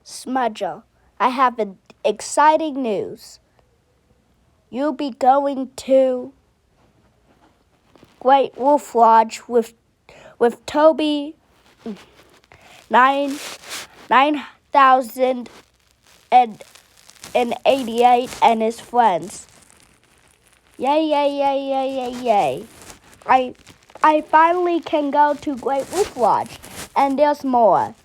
Smudger, I have an exciting news. You'll be going to Great Wolf Lodge with Toby 9088 and his friends. Yay, yay, yay, yay, yay, yay. I finally can go to Great Wolf Lodge, and there's more.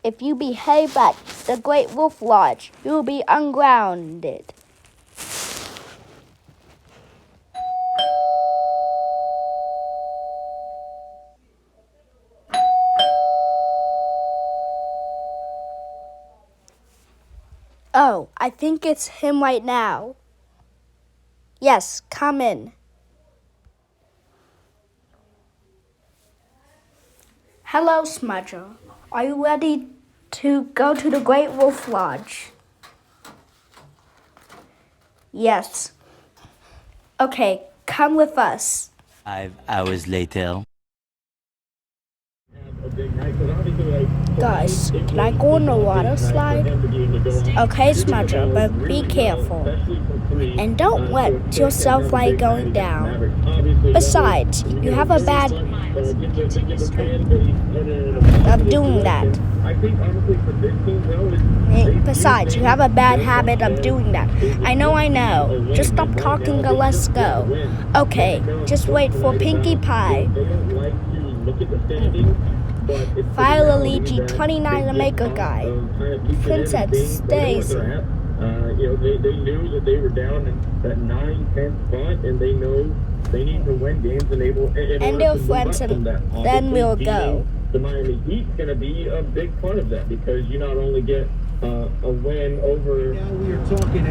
If you behave at the Great Wolf Lodge, you'll be ungrounded. Oh, I think it's him right now. Yes, come in. Hello, Smudger. Are you ready to go to the Great Wolf Lodge? Yes. Okay, come with us. 5 hours later. Guys, can I go on the water slide? Okay, Smudger, but be careful. And don't let yourself like going down. Besides, you have a bad of doing that. Besides, you have a bad habit of doing that. I know. Just stop talking and let's go. Okay, just wait for Pinkie Pie. File Luigi 29 to make a guy. Princess Daisy. They knew that they were down in that 9-10 spot, and they know they need to win games and their friends, and then we'll go. The Miami Heat's going to be a big part of that because you not only get a win over.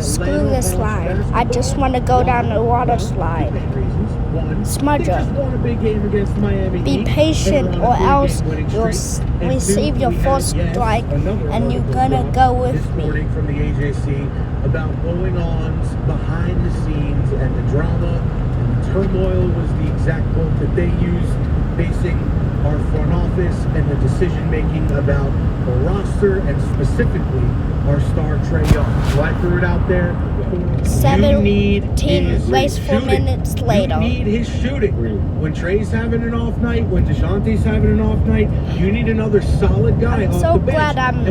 Screw this slide. I just want to go down the water slide. Smudger, be patient or else you'll receive your first strike and you're gonna go with me. From the AJC about going-ons behind the scenes, and the drama and the turmoil was the exact quote that they used, basing our front office and the decision-making about the roster and specifically our star Trae Young. So I threw it out there. 17 wasteful minutes later. You need his shooting. When Trae's having an off night, when DeJounte's having an off night, you need another solid guy off the bench. I'm so glad I'm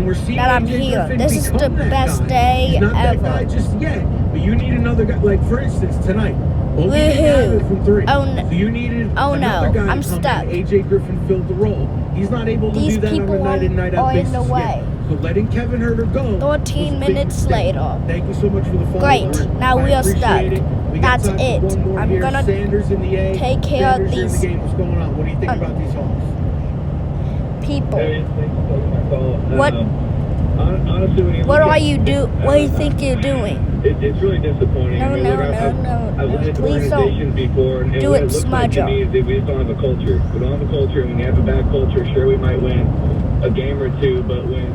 here. Griffin this is the best day He's not ever. That guy just yet, but you need another guy. Like, for instance, tonight. Woohoo! From 3. Oh no! So you needed another guy I'm to come stuck. in. AJ Griffin filled the role. He's not able to do that on a night-in, night-out basis in the way. yet. So letting Kevin Herter go. 13 minutes later. Thank you so much for the follow. Great. Now we are stuck. That's it. I'm here. gonna Sanders in the A. take care Sanders of these in the game. What's going on? What do you think about these Hawks? people. What? What are you do? What do you think you're doing? It's really disappointing. No. I've led Please organizations before, and do what it, it looks like to Smudger. me is that we just don't have a culture. We don't have a culture, and when you have a bad culture, sure, we might win a game or two, but when...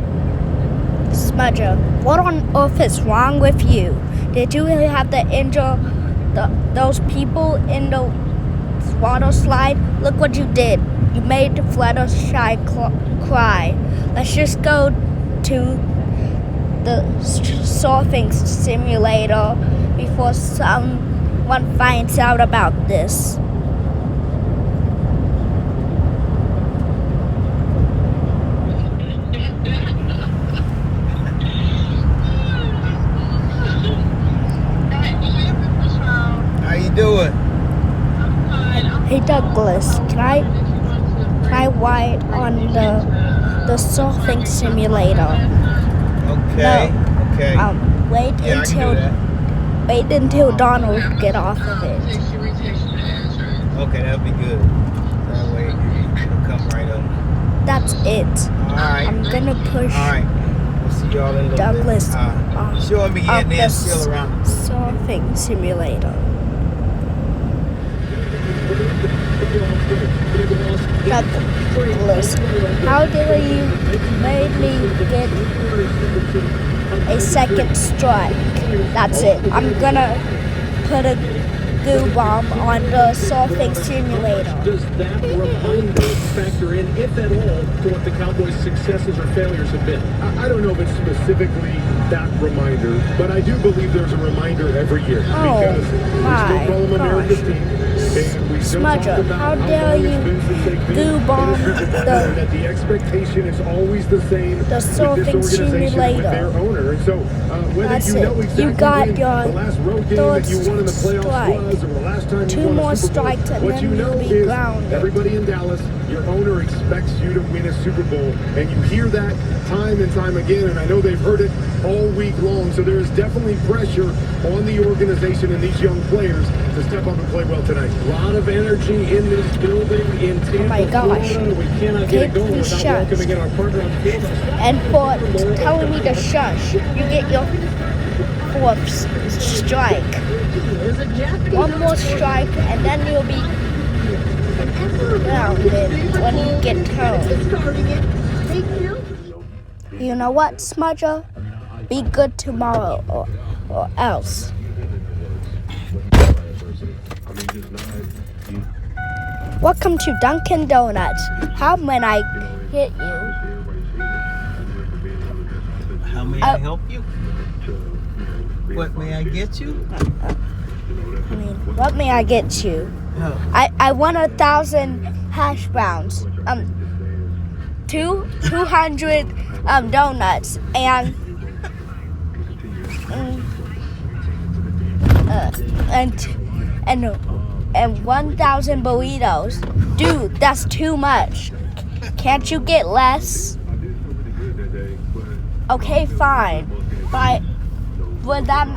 Smudger, what on earth is wrong with you? Did you have to injure those people in the water slide? Look what you did. You made Fluttershy cry. Let's just go to the surfing simulator before someone finds out about this. How you doing? Hey Douglas, can I ride on the surfing simulator? Okay. No. Okay. Wait until Donald get off of it. Okay, that'll be good. That way it'll come right up. That's it. All right. I'm gonna push All right. We'll see y'all in a little Douglas bit. off Sure, me of getting the there still around. surfing simulator. Douglas, how did you made me get a second strike? That's it. I'm gonna put a goo bomb on the surfing simulator. Does that reminder factor in, if at all, to what the Cowboys' successes or failures have been? I don't know if it's specifically that reminder, but I do believe there's a reminder every year. Oh, Because we my still call them America's gosh. team. And we still Smudger, talk about how long dare it's you been since they've been goo in bomb Super Bowl, and that the expectation is always the same the with this surfing organization, with simulator. their owner. And so, whether That's you know it. exactly You got when your the last road game third that you won in the playoffs strike. was, or the last time you 2 won more a Super Bowl, strikes and what then you know you'll be is grounded. everybody in Dallas, your owner expects you to win a Super Bowl, and you hear that time and time again, and I know they've heard it all week long, so there is definitely pressure on the organization and these young players to step up and play well tonight. A lot of energy in this building in Tampa, my gosh. Florida. We cannot Okay, get it going please without shush. welcoming in our partner on the field. And for telling me to shush, you get your 4th strike. 1 more strike, and then you'll be grounded when you get home. You know what, Smudger? Be good tomorrow, or else. Welcome to Dunkin' Donuts. How may I hit you? How may I help you? What may I get you? What may I get you? Oh, I want 1,000 hash browns, 200 donuts, and and 1,000 burritos. Dude, that's too much. Can't you get less? Okay, fine. But with that,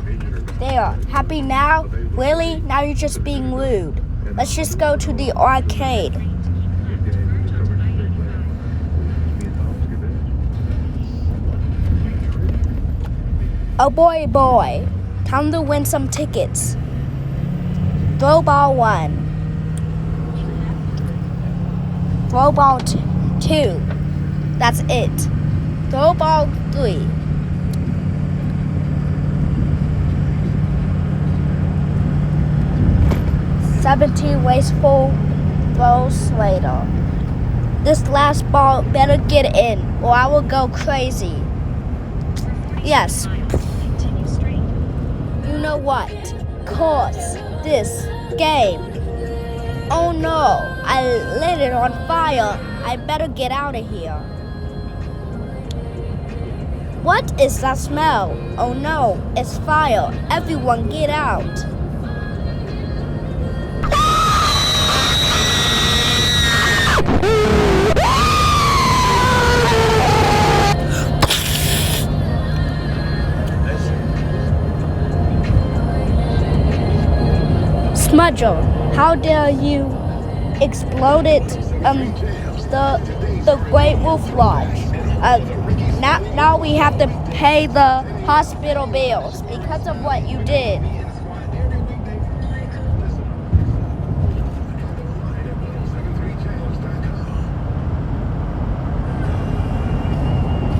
there. Happy now? Really? Now you're just being rude. Let's just go to the arcade. Oh boy. Time to win some tickets. Throw ball 1. Throw ball 2. That's it. Throw ball 3. "17 wasteful throws later. This last ball better get in, or I will go crazy." Yes. You know what? Course this game. Oh no, I lit it on fire. I better get out of here. What is that smell? Oh no, it's fire. Everyone get out. Smudger, how dare you exploded the Great Wolf Lodge? Now we have to pay the hospital bills because of what you did.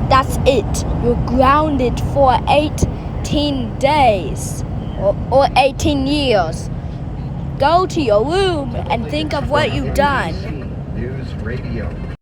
That's it. You're grounded for 18 days or 18 years. Go to your room and think of what you've done. News Radio.